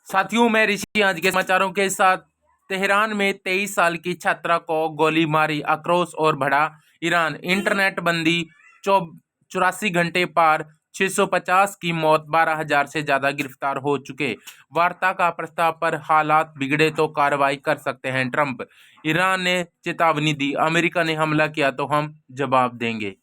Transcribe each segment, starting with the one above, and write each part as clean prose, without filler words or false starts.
साथियों, मैं ऋषि आज के समाचारों के साथ। तेहरान में 23 साल की छात्रा को गोली मारी, आक्रोश और बढ़ा। ईरान इंटरनेट बंदी 84 घंटे पार, 650 की मौत, 12,000 से ज्यादा गिरफ्तार हो चुके। वार्ता का प्रस्ताव पर हालात बिगड़े तो कार्रवाई कर सकते हैं ट्रंप। ईरान ने चेतावनी दी, अमेरिका ने हमला किया तो हम जवाब देंगे।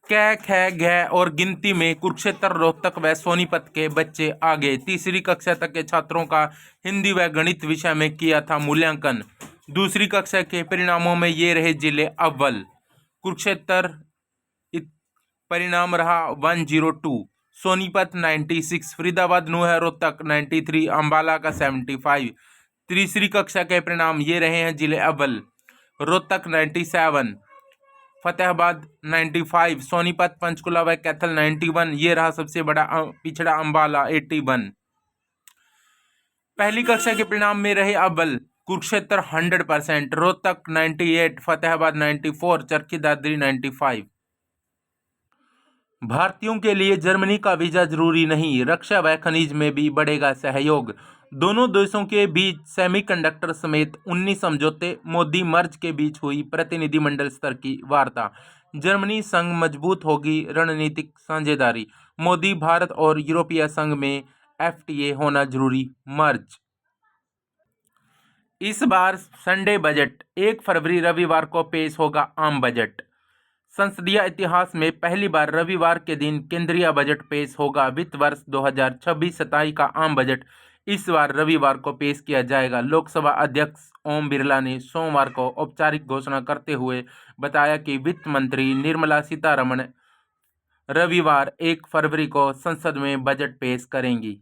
कै ख घ और गिनती में कुरुक्षेत्र, रोहतक व सोनीपत के बच्चे आगे। तीसरी कक्षा तक के छात्रों का हिंदी व गणित विषय में किया था मूल्यांकन। दूसरी कक्षा के परिणामों में ये रहे जिले अव्वल। कुरुक्षेत्र परिणाम रहा 102, सोनीपत 96, फरीदाबाद, नूह, रोहतक 93, अंबाला का 75। तीसरी कक्षा के परिणाम ये रहे हैं जिले अव्वल: रोहतक 97, फतेहाबाद 95, सोनीपत, पंचकुला व कैथल 91। ये रहा सबसे बड़ा पिछड़ा अम्बाला 81। पहली कक्षा के परिणाम में रहे अव्वल कुरुक्षेत्र 100%, रोहतक 98, फतेहाबाद 94, चरखी दादरी 95। भारतीयों के लिए जर्मनी का वीजा जरूरी नहीं, रक्षा व खनिज में भी बढ़ेगा सहयोग। दोनों देशों के बीच सेमीकंडक्टर समेत 19 समझौते। मोदी मर्ज के बीच हुई प्रतिनिधिमंडल स्तर की वार्ता। जर्मनी संग मजबूत होगी रणनीतिक साझेदारी। मोदी, भारत और यूरोपीय संघ में एफटीए होना जरूरी, मर्ज। इस बार संडे बजट 1 फरवरी रविवार को पेश होगा आम बजट। संसदीय इतिहास में पहली बार रविवार के दिन केंद्रीय बजट पेश होगा। वित्त वर्ष 2026-27 का आम बजट इस बार रविवार को पेश किया जाएगा। लोकसभा अध्यक्ष ओम बिरला ने सोमवार को औपचारिक घोषणा करते हुए बताया कि वित्त मंत्री निर्मला सीतारमण रविवार 1 फरवरी को संसद में बजट पेश करेंगी।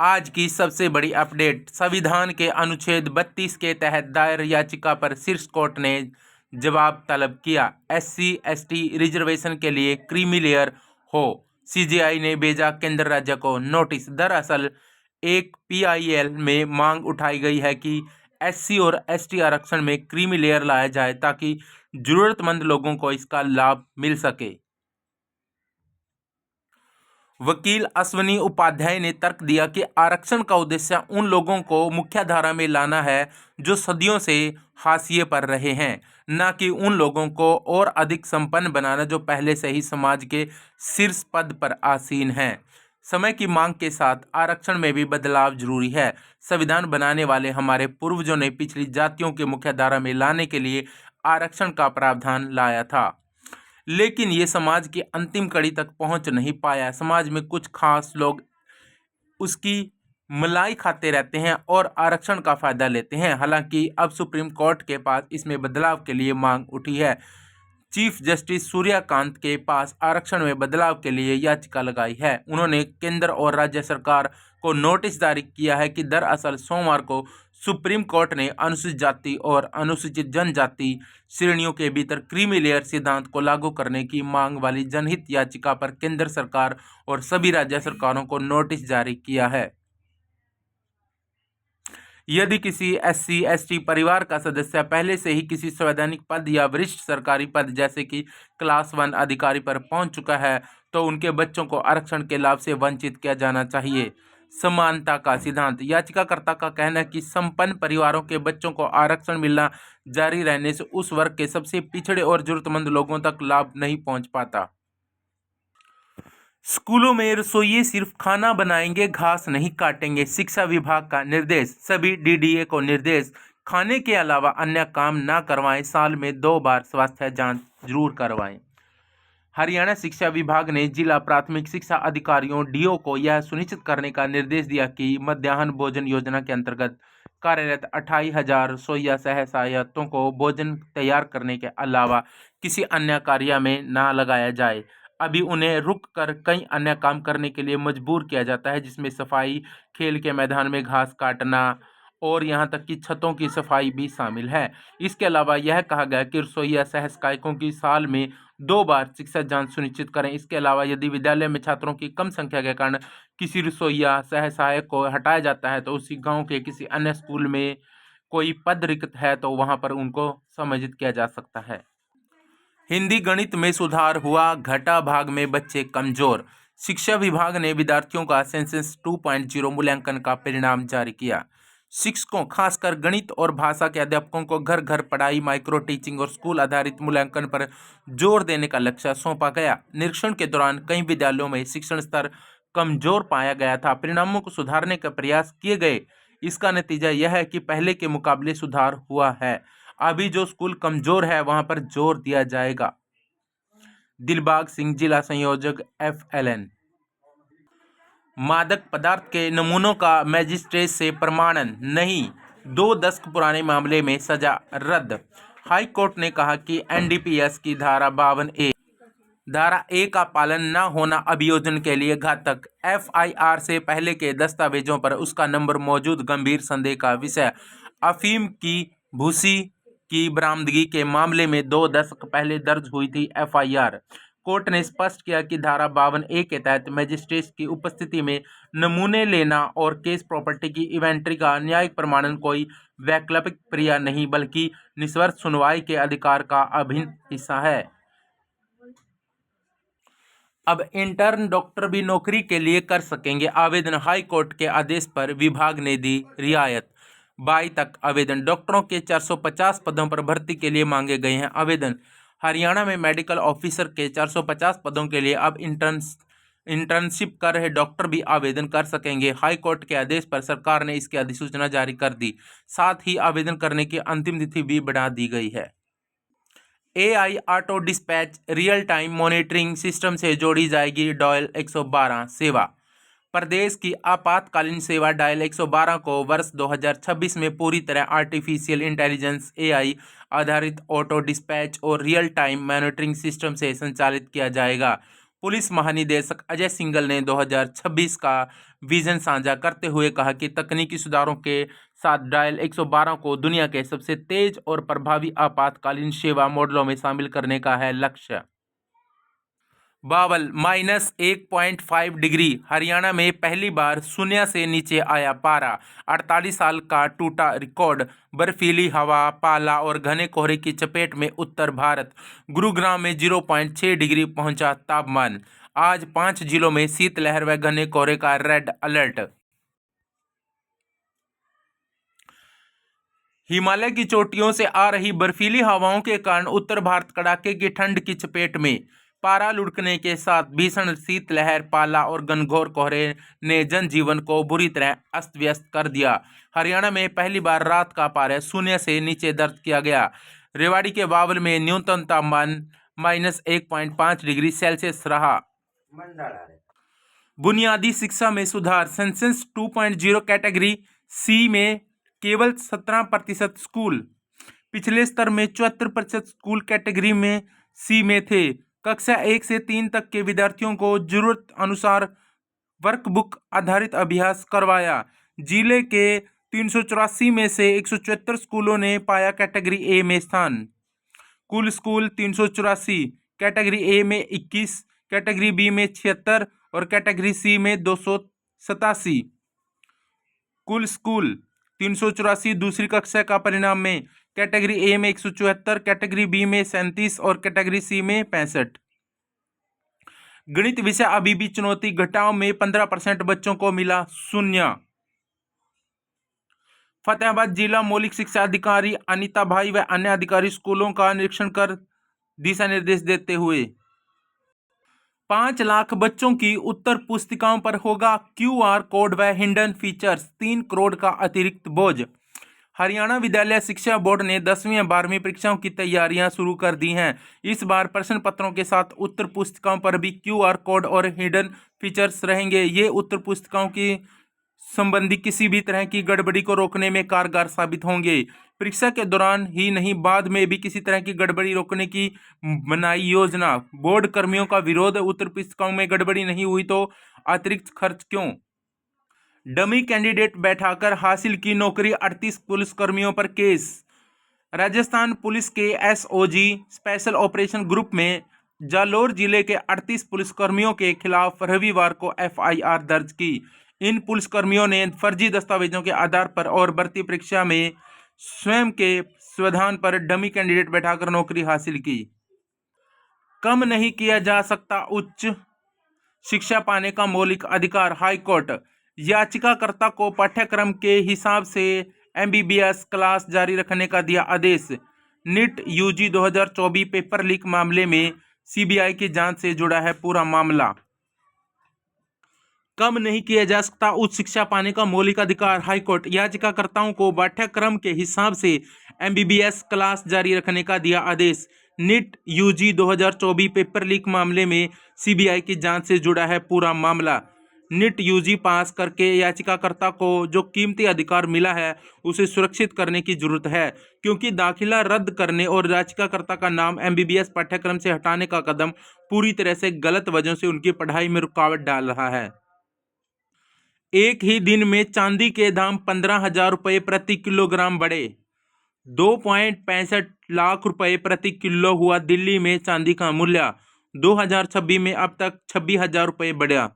आज की सबसे बड़ी अपडेट, संविधान के अनुच्छेद 32 के तहत दायर याचिका पर शीर्ष कोर्ट ने जवाब तलब किया। SC/ST रिजर्वेशन के लिए क्रीमी लेयर हो, CJI ने भेजा केंद्र राज्य को नोटिस। दरअसल एक PIL में मांग उठाई गई है कि SC और ST आरक्षण में क्रीमी लेयर लाया जाए ताकि जरूरतमंद लोगों को इसका लाभ मिल सके। वकील अश्वनी उपाध्याय ने तर्क दिया कि आरक्षण का उद्देश्य उन लोगों को मुख्यधारा में लाना है जो सदियों से हाशिए पर रहे हैं, न कि उन लोगों को और अधिक संपन्न बनाना जो पहले से ही समाज के शीर्ष पद पर आसीन हैं। समय की मांग के साथ आरक्षण में भी बदलाव जरूरी है। संविधान बनाने वाले हमारे पूर्वजों ने पिछली जातियों के मुख्यधारा में लाने के लिए आरक्षण का प्रावधान लाया था, लेकिन ये समाज की अंतिम कड़ी तक पहुंच नहीं पाया। समाज में कुछ खास लोग उसकी मलाई खाते रहते हैं और आरक्षण का फायदा लेते हैं। हालांकि अब सुप्रीम कोर्ट के पास इसमें बदलाव के लिए मांग उठी है। चीफ जस्टिस सूर्यकांत के पास आरक्षण में बदलाव के लिए याचिका लगाई है। उन्होंने केंद्र और राज्य सरकार को नोटिस जारी किया है कि दरअसल सोमवार को सुप्रीम कोर्ट ने अनुसूचित जाति और अनुसूचित जनजाति श्रेणियों के भीतर क्रीमी लेयर सिद्धांत को लागू करने की मांग वाली जनहित याचिका पर केंद्र सरकार और सभी राज्य सरकारों को नोटिस जारी किया है। यदि किसी SC/ST परिवार का सदस्य पहले से ही किसी संवैधानिक पद या वरिष्ठ सरकारी पद जैसे कि क्लास 1 अधिकारी पर पहुंच चुका है तो उनके बच्चों को आरक्षण के लाभ से वंचित किया जाना चाहिए। समानता का सिद्धांत, याचिकाकर्ता का कहना है कि संपन्न परिवारों के बच्चों को आरक्षण मिलना जारी रहने से उस वर्ग के सबसे पिछड़े और जरूरतमंद लोगों तक लाभ नहीं पहुंच पाता। स्कूलों में रसोइये सिर्फ खाना बनाएंगे, घास नहीं काटेंगे, शिक्षा विभाग का निर्देश। सभी DDA को निर्देश, खाने के अलावा अन्य काम ना करवाएं, साल में 2 बार स्वास्थ्य जांच जरूर करवाएं। हरियाणा शिक्षा विभाग ने जिला प्राथमिक शिक्षा अधिकारियों DO को यह सुनिश्चित करने का निर्देश दिया कि मध्याह्न भोजन योजना के अंतर्गत कार्यरत 28,000 रसोइया सहायकों को भोजन तैयार करने के अलावा किसी अन्य कार्य में ना लगाया जाए। अभी उन्हें रुक कर कई अन्य काम करने के लिए मजबूर किया जाता है, जिसमें सफाई, खेल के मैदान में घास काटना और यहाँ तक कि छतों की सफाई भी शामिल है। इसके अलावा यह कहा गया कि रसोइया सहायकों की साल में 2 बार शिक्षा जांच सुनिश्चित करें। इसके अलावा यदि विद्यालय में छात्रों की कम संख्या के कारण किसी रसोइया सहायक को हटाया जाता है तो उसी गांव के किसी अन्य स्कूल में कोई पद रिक्त है तो वहां पर उनको समायोजित किया जा सकता है। हिंदी गणित में सुधार हुआ, घटा भाग में बच्चे कमजोर। शिक्षा विभाग ने विद्यार्थियों का सेंसस 2.0 मूल्यांकन का परिणाम जारी किया। शिक्षकों, खासकर गणित और भाषा के अध्यापकों को घर घर पढ़ाई, माइक्रो टीचिंग और स्कूल आधारित मूल्यांकन पर जोर देने का लक्ष्य सौंपा गया। निरीक्षण के दौरान कई विद्यालयों में शिक्षण स्तर कमजोर पाया गया था। परिणामों को सुधारने का प्रयास किए गए। इसका नतीजा यह है कि पहले के मुकाबले सुधार हुआ है। अभी जो स्कूल कमजोर है वहां पर जोर दिया जाएगा। दिलबाग सिंह, जिला संयोजक FLN। मादक पदार्थ के नमूनों का मजिस्ट्रेट से प्रमाणन नहीं, 2 दशक पुराने मामले में सजा रद्द। हाई कोर्ट ने कहा कि NDPS की धारा 52A का पालन न होना अभियोजन के लिए घातक। FIR से पहले के दस्तावेजों पर उसका नंबर मौजूद गंभीर संदेह का विषय। अफीम की भूसी की बरामदगी के मामले में 2 दशक पहले दर्ज हुई थी FIR। कोर्ट ने स्पष्ट किया कि धारा 52A के तहत मजिस्ट्रेट की उपस्थिति में नमूने लेना और केस प्रॉपर्टी की इन्वेंटरी का न्यायिक प्रमाणन कोई वैकल्पिक क्रिया नहीं बल्कि निष्पक्ष सुनवाई के अधिकार का अभिन्न हिस्सा है। अब इंटर्न डॉक्टर भी नौकरी के लिए कर सकेंगे आवेदन। हाई कोर्ट के आदेश पर विभाग ने दी रियायत। 22 तक आवेदन। डॉक्टरों के 450 पदों पर भर्ती के लिए मांगे गए हैं आवेदन। हरियाणा में मेडिकल ऑफिसर के 450 पदों के लिए अब इंटर्नशिप कर रहे डॉक्टर भी आवेदन कर सकेंगे। हाई कोर्ट के आदेश पर सरकार ने इसकी अधिसूचना जारी कर दी। साथ ही आवेदन करने की अंतिम तिथि भी बढ़ा दी गई है। AI auto dispatch real time monitoring system से जोड़ी जाएगी डायल 112 सेवा। प्रदेश की आपातकालीन सेवा डायल 112 को वर्ष 2026 में पूरी तरह आर्टिफिशियल इंटेलिजेंस AI आधारित ऑटो डिस्पैच और रियल टाइम मॉनिटरिंग सिस्टम से संचालित किया जाएगा। पुलिस महानिदेशक अजय सिंघल ने 2026 का विजन साझा करते हुए कहा कि तकनीकी सुधारों के साथ डायल 112 को दुनिया के सबसे तेज और प्रभावी आपातकालीन सेवा मॉडलों में शामिल करने का है लक्ष्य। बावल -1.5 डिग्री। हरियाणा में पहली बार शून्य से नीचे आया पारा। 48 साल का टूटा रिकॉर्ड। बर्फीली हवा, पाला और घने कोहरे की चपेट में उत्तर भारत। गुरुग्राम में 0.6 डिग्री पहुंचा तापमान। आज 5 जिलों में शीतलहर व घने कोहरे का रेड अलर्ट। हिमालय की चोटियों से आ रही बर्फीली हवाओं के कारण उत्तर भारत कड़ाके की ठंड की चपेट में। पारा लुढ़कने के साथ भीषण शीतलहर, पाला और घनघोर कोहरे ने जनजीवन को बुरी तरह अस्त व्यस्त कर दिया। हरियाणा में पहली बार रात का पारा शून्य से नीचे दर्ज किया गया। रेवाड़ी के बावल में न्यूनतम तापमान -1.5 डिग्री सेल्सियस रहा। बुनियादी शिक्षा में सुधार। सेंसस 2.0 कैटेगरी C में केवल 17% स्कूल। पिछले स्तर में 74% स्कूल कैटेगरी में C में थे। कक्षा 1 से 3 तक के विद्यार्थियों को जरूरत अनुसार वर्कबुक आधारित अभ्यास करवाया। जिले के 384 में से 174 स्कूलों ने पाया कैटेगरी A में स्थान। कुल स्कूल 384, कैटेगरी A में 21, कैटेगरी B में 76 और कैटेगरी C में 287। कुल स्कूल 384 दूसरी कक्षा का परिणाम में कैटेगरी A में 174, कैटेगरी B में 37 और कैटेगरी C में 65। गणित विषय अभी भी चुनौती। घटाव में 15% बच्चों को मिला शून्य। फतेहाबाद जिला मौलिक शिक्षा अधिकारी अनिता भाई व अन्य अधिकारी स्कूलों का निरीक्षण कर दिशा निर्देश देते हुए 5 लाख बच्चों की उत्तर पुस्तिकाओं पर होगा QR कोड व हिडन फीचर्स। 3 करोड़ का अतिरिक्त बोझ। हरियाणा विद्यालय शिक्षा बोर्ड ने 10वीं और 12वीं परीक्षाओं की तैयारियां शुरू कर दी हैं। इस बार प्रश्न पत्रों के साथ उत्तर पुस्तिकाओं पर भी QR कोड और हिडन फीचर्स रहेंगे। ये उत्तर पुस्तिकाओं की संबंधी किसी भी तरह की गड़बड़ी को रोकने में कारगर साबित होंगे। परीक्षा के दौरान ही नहीं, बाद में भी किसी तरह की गड़बड़ी रोकने की बनाई योजना। बोर्ड कर्मियों का विरोध। उत्तर पुस्तिकाओं में गड़बड़ी नहीं हुई तो अतिरिक्त खर्च क्यों? डमी कैंडिडेट बैठाकर हासिल की नौकरी। 38 पुलिसकर्मियों पर केस। राजस्थान पुलिस के SOG स्पेशल ऑपरेशन ग्रुप में जालोर जिले के 38 पुलिसकर्मियों के खिलाफ रविवार को FIR दर्ज की। इन पुलिसकर्मियों ने फर्जी दस्तावेजों के आधार पर और भर्ती परीक्षा में स्वयं के स्वावधान पर डमी कैंडिडेट बैठाकर नौकरी हासिल की। कम नहीं किया जा सकता उच्च शिक्षा पाने का मौलिक अधिकार। हाई कोर्ट याचिकाकर्ता को पाठ्यक्रम के हिसाब से एमबीबीएस क्लास जारी रखने का दिया आदेश। नीट यूजी 2024 पेपर लीक मामले में सीबीआई की जांच से जुड़ा है पूरा मामला। कम नहीं किया जा सकता उच्च शिक्षा पाने का मौलिक अधिकार। हाईकोर्ट याचिकाकर्ताओं को पाठ्यक्रम के हिसाब से एमबीबीएस क्लास जारी रखने का दिया आदेश। नीट यूजी 2024 पेपर लीक मामले में सीबीआई की जांच से जुड़ा है पूरा मामला। नीट यूजी पास करके याचिकाकर्ता को जो कीमती अधिकार मिला है उसे सुरक्षित करने की जरूरत है, क्योंकि दाखिला रद्द करने और याचिकाकर्ता का नाम एमबीबीएस पाठ्यक्रम से हटाने का कदम पूरी तरह से गलत वजहों से उनकी पढ़ाई में रुकावट डाल रहा है। एक ही दिन में चांदी के दाम 15,000 रुपये प्रति किलोग्राम बढ़े। 2.65 लाख रुपए प्रति किलो हुआ दिल्ली में चांदी का मूल्य। 2026 में अब तक 26,000 रुपये बढ़ा।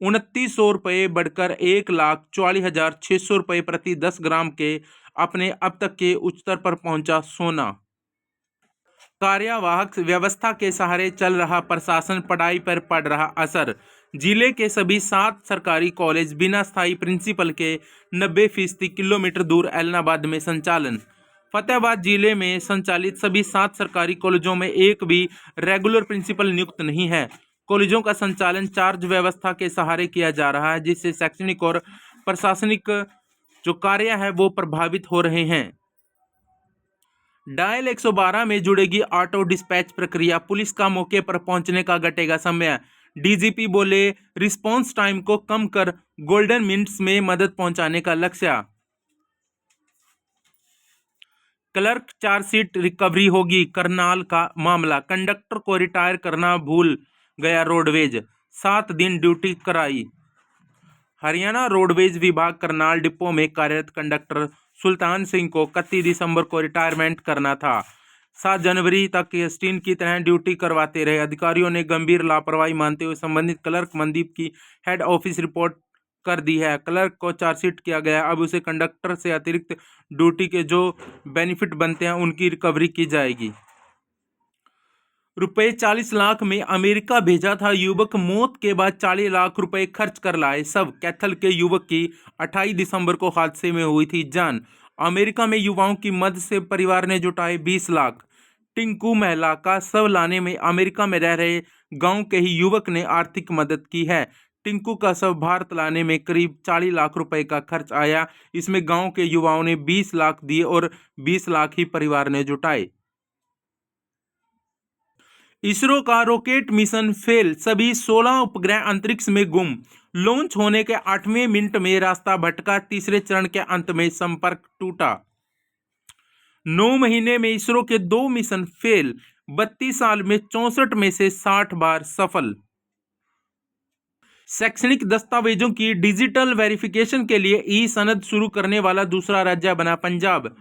2,900 रुपये बढ़कर 1,44,600 रुपये प्रति 10 ग्राम के अपने अब तक के उच्चतर पर पहुंचा सोना। कार्यवाहक व्यवस्था के सहारे चल रहा प्रशासन, पढ़ाई पर पड़ रहा असर। जिले के सभी 7 सरकारी कॉलेज बिना स्थायी प्रिंसिपल के 90% किलोमीटर दूर ऐलनाबाद में संचालन। फतेहाबाद जिले में संचालित सभी 7 सरकारी कॉलेजों में एक भी रेगुलर प्रिंसिपल नियुक्त नहीं है। कॉलेजों का संचालन चार्ज व्यवस्था के सहारे किया जा रहा है, जिससे शैक्षणिक और प्रशासनिक जो कार्य है वो प्रभावित हो रहे हैं। डायल 112 में जुड़ेगी ऑटो डिस्पैच प्रक्रिया। पुलिस का मौके पर पहुंचने का घटेगा समय। डीजीपी बोले रिस्पांस टाइम को कम कर गोल्डन मिनट्स में मदद पहुंचाने का लक्ष्य। क्लर्क चार्जशीट रिकवरी होगी। करनाल का मामला, कंडक्टर को रिटायर करना भूल गया रोडवेज, 7 दिन ड्यूटी कराई। हरियाणा रोडवेज विभाग करनाल डिपो में कार्यरत कंडक्टर सुल्तान सिंह को 31 दिसंबर को रिटायरमेंट करना था। 7 जनवरी तक स्टीन की तरह ड्यूटी करवाते रहे। अधिकारियों ने गंभीर लापरवाही मानते हुए संबंधित क्लर्क मनदीप की हेड ऑफिस रिपोर्ट कर दी है। क्लर्क को चार्जशीट किया गया। अब उसे कंडक्टर से अतिरिक्त ड्यूटी के जो बेनिफिट बनते हैं उनकी रिकवरी की जाएगी। रुपए 40 लाख में अमेरिका भेजा था युवक, मौत के बाद 40 लाख रुपए खर्च कर लाए सब। कैथल के युवक की 28 दिसंबर को हादसे में हुई थी जान। अमेरिका में युवाओं की मदद से परिवार ने जुटाए 20 लाख। टिंकू महिला का शव लाने में अमेरिका में रह रहे गांव के ही युवक ने आर्थिक मदद की है। टिंकू का शव भारत लाने में करीब 40 लाख रुपए का खर्च आया। इसमें गांव के युवाओं ने 20 लाख दिए और 20 लाख ही परिवार ने जुटाए। इसरो का रॉकेट मिशन फेल, सभी 16 उपग्रह अंतरिक्ष में गुम। लॉन्च होने के 8वें मिनट में रास्ता भटका। तीसरे चरण के अंत में संपर्क टूटा। 9 महीने में इसरो के 2 मिशन फेल। 32 साल में 64 में से 60 बार सफल। शैक्षणिक दस्तावेजों की डिजिटल वेरिफिकेशन के लिए ई सनद शुरू करने वाला दूसरा राज्य बना पंजाब।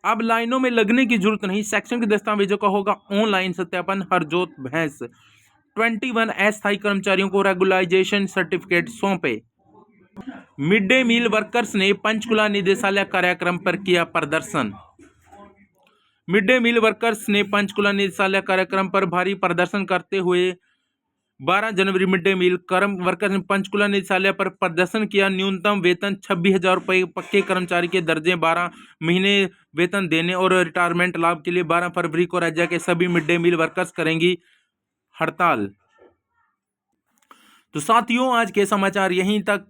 अब लाइनों में लगने की जरूरत नहीं, शैक्षणिक दस्तावेजों का होगा ऑनलाइन सत्यापन। हरजोत भैंस 21 अस्थायी कर्मचारियों को रेगुलाइजेशन सर्टिफिकेट सौंपे। मिड डे मील वर्कर्स ने पंचकुला निदेशालय कार्यक्रम पर किया प्रदर्शन। मिड डे मील वर्कर्स ने पंचकुला निदेशालय कार्यक्रम पर भारी प्रदर्शन करते हुए 12 जनवरी मिड डे मील वर्कर्स ने पंचकुला निदेशालय पर प्रदर्शन किया। न्यूनतम वेतन 26,000 रुपये, पक्के कर्मचारी के दर्जे 12 महीने वेतन देने और रिटायरमेंट लाभ के लिए 12 फरवरी को राज्य के सभी मिड डे मील वर्कर्स करेंगी हड़ताल। तो साथियों, आज के समाचार यहीं तक।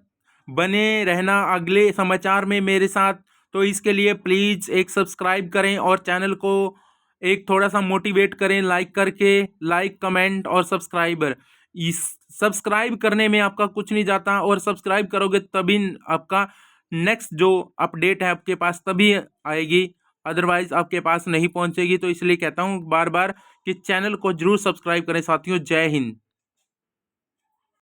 बने रहना अगले समाचार में मेरे साथ। तो इसके लिए प्लीज़ एक सब्सक्राइब करें और चैनल को एक थोड़ा सा मोटिवेट करें लाइक करके। लाइक, कमेंट और सब्सक्राइब करने में आपका कुछ नहीं जाता, और सब्सक्राइब करोगे तभी आपका नेक्स्ट जो अपडेट है आपके पास तभी आएगी, अदरवाइज आपके पास नहीं पहुंचेगी। तो इसलिए कहता हूं बार बार कि चैनल को जरूर सब्सक्राइब करें साथियों। जय हिंद।